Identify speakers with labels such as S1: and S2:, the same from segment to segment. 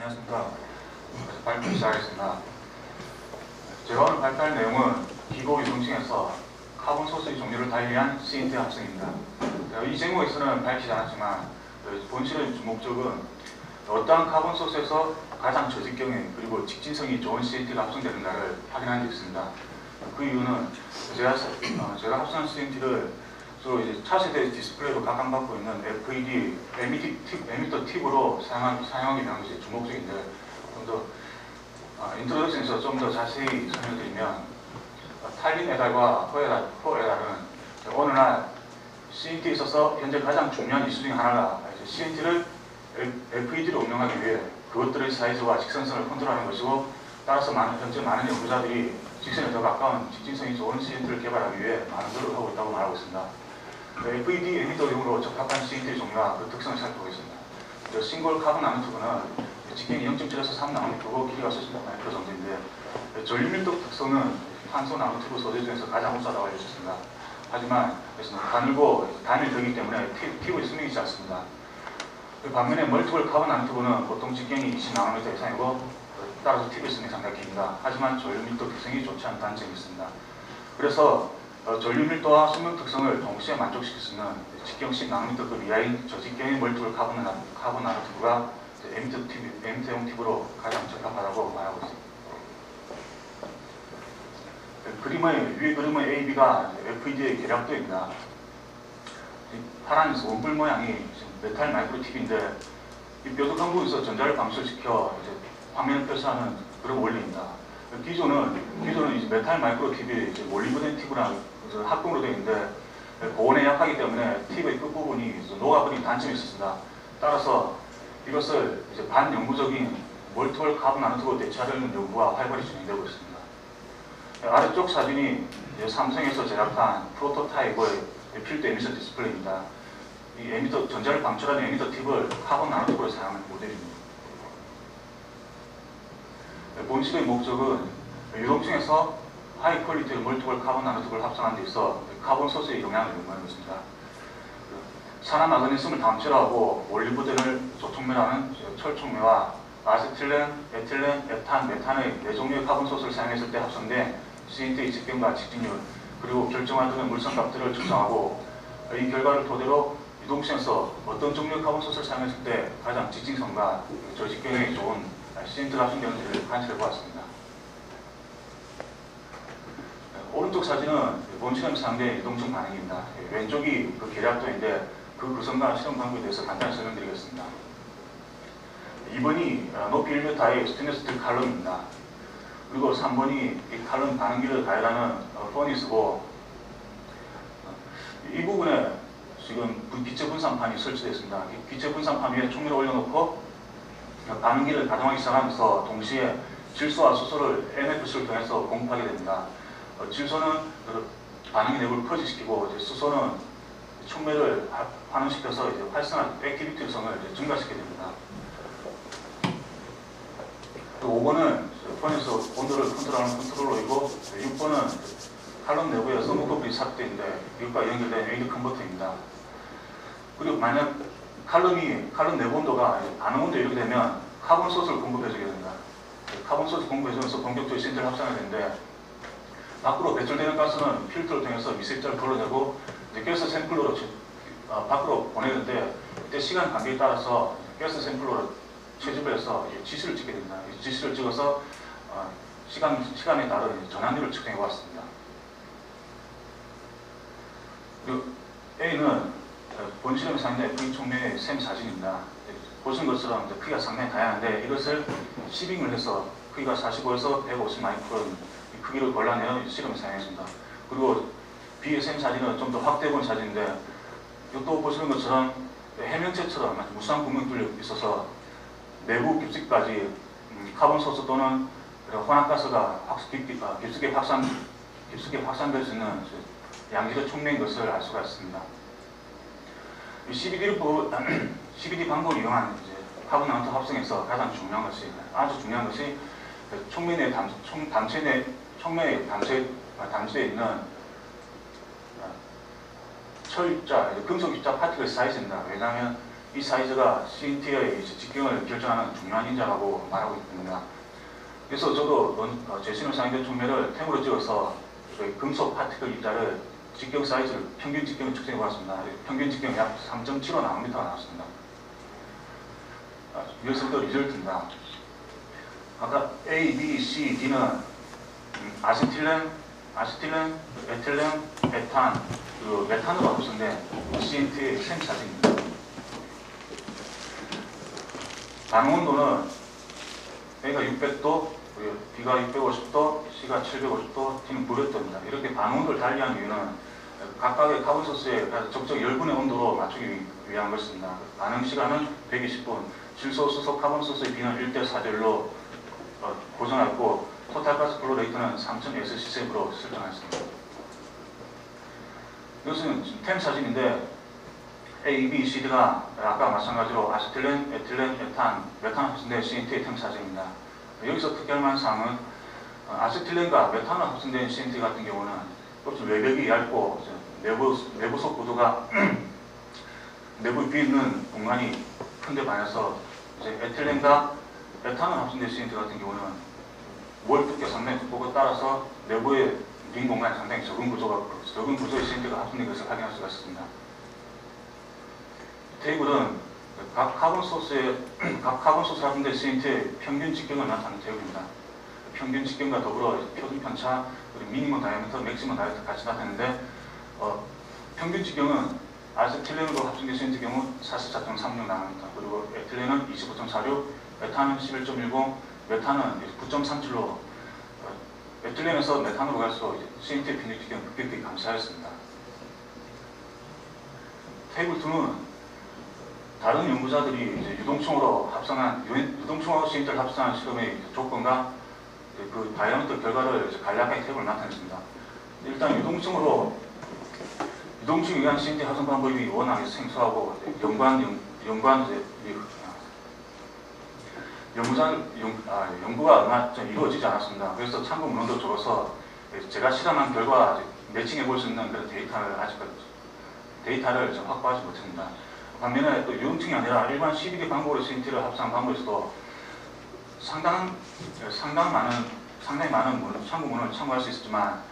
S1: 안녕하십니까. 발표 시작하겠습니다. 제가 오늘 발표할 내용은 기고 유성층에서 카본 소스의 종류를 달리한 CNT 합성입니다. 이 제목에서는 밝히지 않았지만 본실의 목적은 어떠한 카본 소스에서 가장 저직경에 그리고 직진성이 좋은 CNT가 합성되는가를 확인한 데 있습니다. 그 이유는 제가 합성한 CNT를 주로 이제 차세대 디스플레이로 각광받고 있는 FED 에미터 팁으로 사용하기 위한 것이 주목적인데, 좀 더 인트로덕션에서 좀 더 자세히 설명드리면, 탈린 에달과 호에달은 오늘날 CNT에 있어서 현재 가장 중요한 이슈 중 하나가 CNT를 FED로 운영하기 위해 그것들의 사이즈와 직선성을 컨트롤하는 것이고, 따라서 현재 많은 연구자들이 직선에 더 가까운 직진성이 좋은 CNT를 개발하기 위해 많은 노력을 하고 있다고 말하고 있습니다. FED 에미터용으로 적합한 CNT 종류와 그 특성을 살펴보겠습니다. 싱글 카본 나노튜브는 직경이 0.7에서 3 나노미터고 길이가 수십 마이크로 정도인데, 전류 밀도 특성은 탄소 나노튜브 소재 중에서 가장 우수하다고 알려졌습니다. 하지만 가늘고 단일되기 때문에 팁의 수명이 짧습니다. 반면에 멀티플 카본 나노튜브는 보통 직경이 20 나노미터 이상이고, 따라서 팁의 수명이 상당히 깁니다. 하지만 전류 밀도 특성이 좋지 않은 단점이 있습니다. 그래서 전류 밀도와 수명 특성을 동시에 만족시킬 수 있는 직경 10나노미터급 이하인 저직경의 멀티플 카본 나노튜브가 에미터용 팁으로 가장 적합하다고 말하고 있습니다. 위의 그림의 AB가 FED의 계략도입니다. 파란 원뿔 모양이 메탈 마이크로 팁인데, 이 뾰족한 부분에서 전자를 방출시켜 화면을 표시하는 그런 원리입니다. 기존은 이제 메탈 마이크로 팁이 몰리브덴 팁이랑 합금으로 되어 있는데, 고온에 약하기 때문에 팁의 끝부분이 녹아버린 단점이 있었습니다. 따라서 이것을 이제 반영구적인 멀티플 카본 나노튜브로 대체하려는 연구가 활발히 진행되고 있습니다. 아래쪽 사진이 삼성에서 제작한 프로토타입의 필드 에미션 디스플레이입니다. 이 전자를 방출하는 에미터 팁을 카본 나노튜브로 사용하는 모델입니다. 본실의 목적은 유동층에서 하이 퀄리티의 멀티플 카본 나노튜브를 합성하는 데 있어 카본 소스의 영향을 연구하는 것입니다. 산화 마그네슘을 담철하고 몰리브덴을 조촉매라는 철촉매와 아세틸렌, 에틸렌, 에탄, 메탄의 4종류의 카본 소스를 사용했을 때 합성된 CNT의 직경과 직진율, 그리고 결정화되는 물성값들을 측정하고, 이 결과를 토대로 유동층에서 어떤 종류의 카본 소스를 사용했을 때 가장 직진성과 저직경에 좋은 CNT가 합성되는지를 관찰해 보았습니다. 오른쪽 사진은 본실험 상대의 유동층 반응입니다. 왼쪽이 그 계략도인데, 그 구성과 실험 방법에 대해서 간단히 설명드리겠습니다. 2번이 높이 1m의 스테인리스 스틸 칼럼입니다. 그리고 3번이 이 칼럼 반응기를 가열하는 퍼니스고, 이 부분에 지금 기체 분산판이 설치되어 있습니다. 기체 분산판 위에 총기를 올려놓고 반응기를 가동하기 시작하면서 동시에 질소와 수소를 NFC를 통해서 공급하게 됩니다. 질소는 반응기 내부를 퍼지시키고, 수소는 촉매를 반응시켜서 활성화 액티비티성을 증가시키게 됩니다. 5번은 폰에서 온도를 컨트롤하는 컨트롤러이고, 6번은 칼럼 내부에 서머커플이 삽입되어 있는데, 이것과 연결된 웨이드 컨버터입니다. 그리고 만약 칼럼 내부 온도가 반응 온도에 이르게 되면 카본 소스를 공급해주게 됩니다. 카본 소스 공급해주면서 본격적으로 CNT를 합성하게 되는데, 밖으로 배출되는 가스는 필터를 통해서 미세입자를 걸러내고 가스 샘플러로 밖으로 보내는데, 그때 시간 관계에 따라서 가스 샘플러로 채집을 해서 지시를 찍게 됩니다. 지시를 찍어서 시간에 따른 전환율을 측정해 보았습니다. 그리고 A는 본실험에 사용된 FE 총매의 샘 사진입니다. 보신 것처럼 크기가 상당히 다양한데, 이것을 시빙을 해서 크기가 45에서 150 마이크론 크기를 골라내어 실험에 사용했습니다. 그리고 B의 샘 사진은 좀 더 확대본 사진인데, 또 보시는 것처럼 해명체처럼 무수한 구멍이 뚫려 있어서 내부 깊숙이까지 카본 소스 또는 혼합가스가 깊숙이 확산될 수 있는 양질의 촉매인 것을 알 수가 있습니다. 이 CBD 방법을 이용한 카본 나노 합성에서 가장 중요한 것이 촉매 내 촉매에 담재되어 있는 철입자, 금속 입자 파티클 사이즈입니다. 왜냐하면 이 사이즈가 CNT의 직경을 결정하는 중요한 인자라고 말하고 있습니다. 그래서 저도 제시는 상인된 총매를 템으로 찍어서 금속 파티클 입자를 직경 사이즈를 평균 직경을 측정해 보았습니다. 평균 직경이 약 3.75 나노미터가 나왔습니다. 여기서부터 리절트입니다. 아까 A, B, C, D는 아세틸렌, 에틸렌, 에탄, 그 메탄으로 합성된 CNT의 생사진입니다. 반응 온도는 A가 600도, B가 650도, C가 750도, D는 900도입니다. 이렇게 반응 온도를 달리한 이유는 각각의 카본 소스에 적정 열분의 온도로 맞추기 위한 것입니다. 반응 시간은 120분, 질소, 수소, 카본 소스의 B는 1대4대1로 고정했고 토탈 가스 플로 레이트는 3000SCC으로 설정했습니다. 이것은 템 사진인데 A, B, C, D가 아까 마찬가지로 아세틸렌, 에틸렌, 에탄, 메탄 합성된 CNT의 템 사진입니다. 여기서 특이할 만한 사항은 아세틸렌과 메탄으로 합성된 CNT 같은 경우는 외벽이 얇고 내부 속 구도가 내부 위에 있는 공간이 큰데 반해서 에틸렌과 에탄으로 합성된 CNT 같은 경우는 월 두께 상당히 두껍고 따라서 내부의 빈 공간이 상당히 적은 구조의 CNT가 합성된 것을 확인할 수가 있습니다. 테이블은 각 카본 소스에 합성된 CNT의 평균 직경을 나타내는 테이블입니다. 평균 직경과 더불어 표준 편차, 그리고 미니멈 다이아미터, 맥시멈 다이아미터 같이 나타내는데 평균 직경은 아세틸렌으로 합성된 CNT 경우 44.36 나노미터, 그리고 에틸렌은 25.46, 에탄은 11.10, 메탄은 9.37로 에틸렌에서 메탄으로 갈수록 CNT의 평균 직경을 급격히 감소하였습니다. 테이블 2는 다른 연구자들이 유동층으로 CNT를 합성한 실험의 조건과 그 다이아미터 결과를 간략하게 테이블을 나타냈습니다. 일단 유동층에 의한 CNT 합성 방법이 워낙 생소하고 연구가 얼마 좀 이루어지지 않았습니다. 그래서 참고 문헌도 적어서 제가 실험한 결과 매칭해 볼 수 있는 그런 데이터를 확보하지 못했습니다. 반면에 또 유동층이 아니라 일반 12개 방법으로 CNT를 합성한 방법에서도 상당히 많은 참고문을 참고할 수 있었지만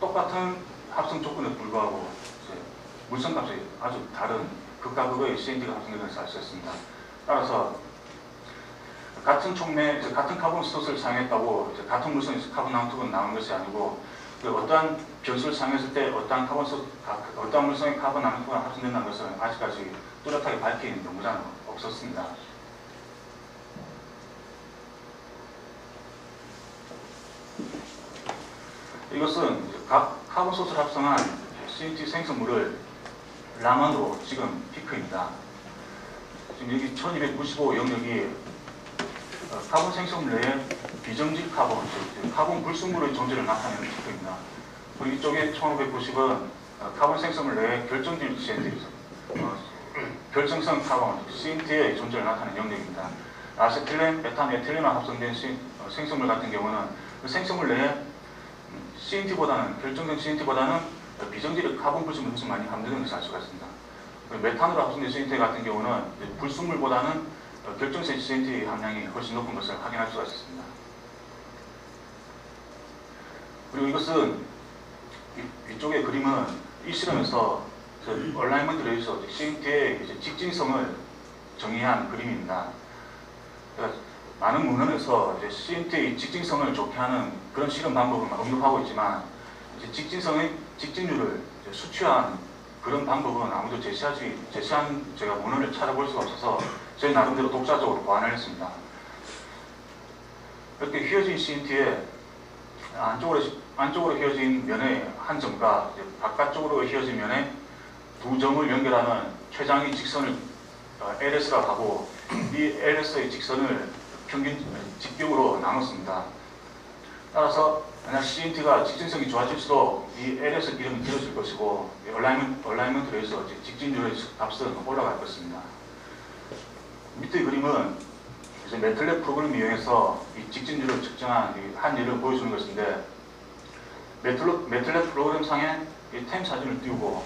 S1: 똑같은 합성 조건에 불구하고 물성값이 아주 다른 극과 극의 CNT가 합성된 것을 알 수 있습니다. 따라서 같은 촉매, 같은 카본 소스를 사용했다고 같은 물성에서 카본 나노톡은 나오는 것이 아니고 어떠한 변수를 사용했을 때 어떠한 물성의 카본 나노톡가 합성된다는 것을 아직까지 뚜렷하게 밝힌 연구자는 없었습니다. 이것은 각 카본 소스를 합성한 CNT 생성물을 라만으로 지금 피크입니다. 지금 여기 1295 영역이 카본 생성물 내에 비정질 카본 불순물의 존재를 나타내는 피크입니다. 그리고 이쪽에 1590은 카본 생성물 내에 결정질 CNT, 결정성 카본, CNT의 존재를 나타내는 영역입니다. 아세틸렌, 에탄, 에틸렌과 합성된 생성물 같은 경우는 그 생성물 내에 결정성 CNT보다는 비정질의 카본 불순물이 훨씬 많이 함유되는 것을 알 수가 있습니다. 메탄으로 합성된 CNT 같은 경우는 불순물보다는 결정성 CNT 함량이 훨씬 높은 것을 확인할 수가 있습니다. 그리고 이것은 이쪽의 그림은 이 실험에서 얼라이먼트 레이서 CNT의 직진성을 정의한 그림입니다. 그러니까 많은 문헌에서 CNT의 직진성을 좋게 하는 그런 실험 방법을 언급하고 있지만 직진율을 수치한 그런 방법은 아무도 제시한 제가 문헌을 찾아볼 수가 없어서 저희 나름대로 독자적으로 보완을 했습니다. 이렇게 휘어진 CNT에 안쪽으로 휘어진 면의 한 점과 바깥쪽으로 휘어진 면의 두 점을 연결하는 최장의 직선을 LS라고 하고 이 LS의 직선을 평균 직경으로 나눴습니다. 따라서 만약 CNT가 직진성이 좋아질수록 이 LS 기름이 길어질 것이고 얼라이먼트 레이서 직진율의 값은 올라갈 것입니다. 밑의 그림은 이제 매틀랩 프로그램을 이용해서 이 직진율을 측정한 한 예를 보여주는 것인데 매틀랩 프로그램 상에 이 템 사진을 띄우고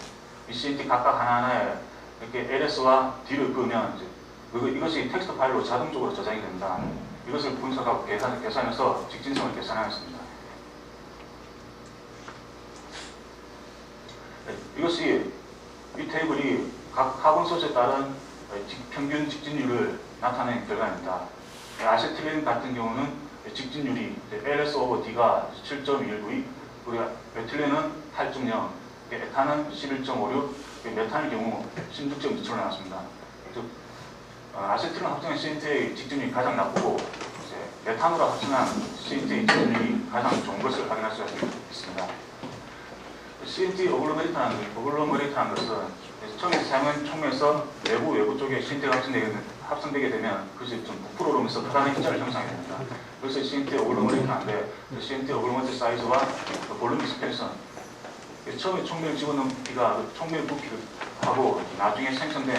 S1: 이 CNT 각각 하나하나에 이렇게 LS와 D를 그으면 이제 이것이 텍스트 파일로 자동적으로 저장이 됩니다. 이것을 분석하고 계산해서 직진성을 계산하였습니다. 이것이 이 테이블이 각 카본 소스에 따른 평균 직진율을 나타낸 결과입니다. 아세틸렌 같은 경우는 직진율이 LS 오버 D가 7.192, 그리고 에틸렌은 8.0, 에탄은 11.56, 메탄의 경우 16.27로 나왔습니다. 즉, 아세틸렌 합성한 CNT의 직진율이 가장 나쁘고 메탄으로 합성한 CNT의 직진율이 가장 좋은 것을 확인할 수가 있습니다. CNT 어글로메리트라는 것은 처음에 사용한 총에서 외부 쪽에 CNT가 합성되게 되면 그것이 좀 부풀어 오면서 크다는 흰자를 형성하게 됩니다. 그래서 CNT 어글로메리트인데 CNT 어글로메리트 사이즈와 볼륨 익스펜션, 처음에 총명을 집어넣은 부피가 총명 부피를 하고 나중에 생성된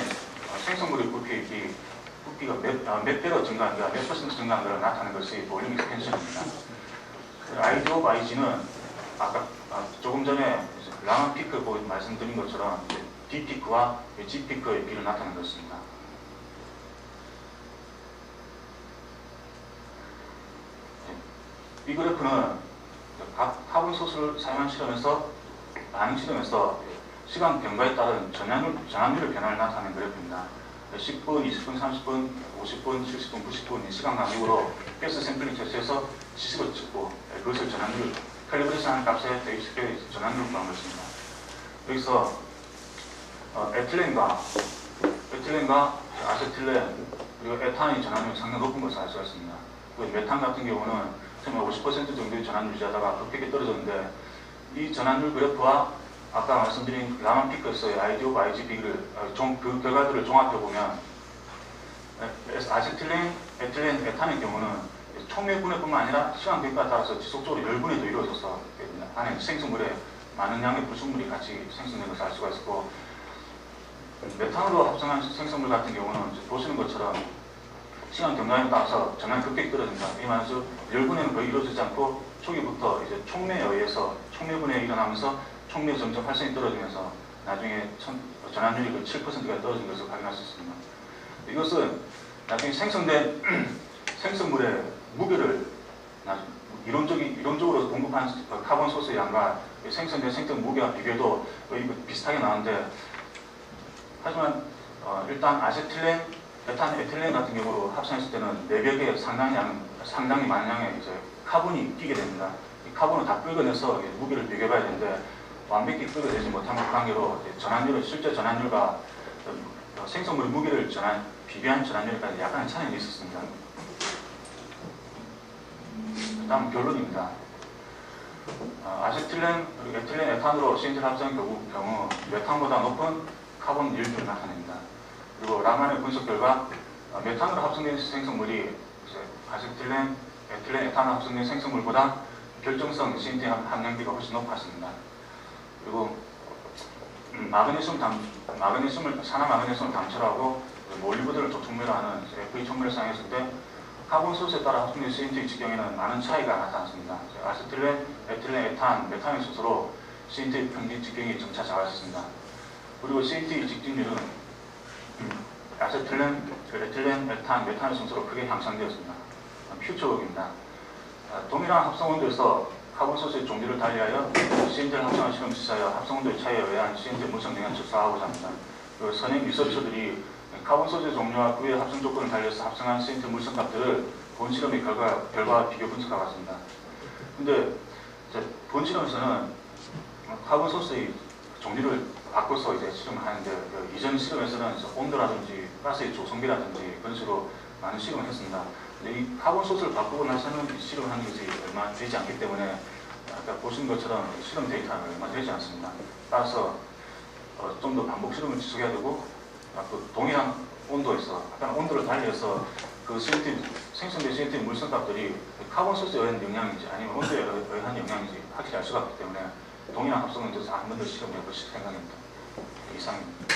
S1: 생성물의 부피가 몇 배로 증가한다, 몇 퍼센트 증가한다를 나타내는 것이 볼륨 익스펜션입니다. ID 오브 IG는 아까 조금 전에 라만 피크 말씀드린 것처럼 D 피크와 G 피크의 비를 나타낸 것입니다. 이 그래프는 각 카본 소스를 사용한 실험에서 반응 실험에서 시간 경과에 따른 전환율의 변화를 나타낸 그래프입니다. 10분, 20분, 30분, 50분, 70분, 90분 시간 간격으로 가스 샘플링 테스트에서 지식을 찍고 그것을 전환율 캘리브레이션하는 값에 대입시켜 전환율을 구한 것입니다. 여기서 에틸렌과 아세틸렌 그리고 에탄의 전환율이 상당히 높은 것을 알 수가 있습니다. 메탄 같은 경우는 처음에 50% 정도의 전환율 유지하다가 급격히 떨어졌는데 이 전환율 그래프와 아까 말씀드린 라만 피커스의 ID 오브 IG 비를 그 결과들을 종합해 보면 아세틸렌, 에틸렌, 에탄의 경우는 총매분해뿐만 아니라 시간 경과에 따라서 지속적으로 열분해도 이루어져서 안에 생성물에 많은 양의 불순물이 같이 생성된 것을 알 수가 있고, 메탄으로 합성한 생성물 같은 경우는 보시는 것처럼 시간 경과에 따라서 전환이 급격히 떨어진다. 이 말은 열분해는 거의 이루어지지 않고 초기부터 이제 촉매에 의해서 촉매분해가 일어나면서 촉매 점점 활성이 떨어지면서 나중에 전환율이 7%가 떨어진 것을 확인할 수 있습니다. 이것은 나중에 생성된 생성물의 무게를 이론적으로 공급한 카본 소스의 양과 생성된 생성 무게와 비교해도 거의 비슷하게 나오는데, 하지만 일단 아세틸렌, 에탄, 에틸렌 같은 경우로 합성했을 때는 내벽에 상당히 많은 양의 카본이 끼게 됩니다. 이 카본을 다 끌어내서 무게를 비교해봐야 되는데 완벽히 끌어내지 못한 관계로 실제 전환율과 생성물의 무게를 비교한 전환율까지 약간의 차이가 있었습니다. 다음 결론입니다. 아세틸렌, 그리고 에틸렌, 에탄으로 CNT를 합성한 경우 메탄보다 높은 카본 일주를 나타냅니다. 그리고 라만의 분석 결과 메탄으로 합성된 생성물이 아세틸렌, 에틸렌, 에탄으로 합성된 생성물보다 결정성 CNT 함량비가 훨씬 높았습니다. 그리고 산화 마그네슘을 담철하고 몰리브덴을 촉매로 하는 FE 촉매를 사용했을 때 카본 소스에 따라 합성된 CNT 직경에는 많은 차이가 나타났습니다. 아세틸렌, 에틸렌, 에탄, 메탄의 소스로 CNT 평균 직경이 점차 작아졌습니다. 그리고 CNT 직진율은 아세틸렌, 에틸렌, 에탄, 메탄의 소스로 크게 향상되었습니다. 퓨처웍입니다. 동일한 합성 온도에서 카본 소스의 종류를 달리하여 CNT를 합성한 실험 시사하여 합성 온도의 차이에 의한 CNT 물성 영향을 조사하고자 합니다. 그리고 선행 리서처들이 카본 소스의 종류와 그의 합성 조건을 달리해서 합성한 CNT 물성 값들을 본 실험의 결과와 비교 분석하고 왔습니다. 근데 본 실험에서는 카본 소스의 종류를 바꿔서 실험을 하는데 이전 실험에서는 온도라든지 가스의 조성비라든지 그런 식으로 많은 실험을 했습니다. 근데 이 카본 소스를 바꾸고 나서는 실험을 하는 것이 얼마 되지 않기 때문에 아까 보신 것처럼 실험 데이터가 얼마 되지 않습니다. 따라서 좀 더 반복 실험을 지속해야 되고 또 동일한 온도에서 약간 온도를 달리해서 그 생성된 CNT 물성값들이 카본 소스에 의한 영향인지 아니면 온도에 의한 영향인지 확실히 알 수가 없기 때문에 동일한 합성원에서 한 번 더 실험해 보실 생각입니다. 이상입니다.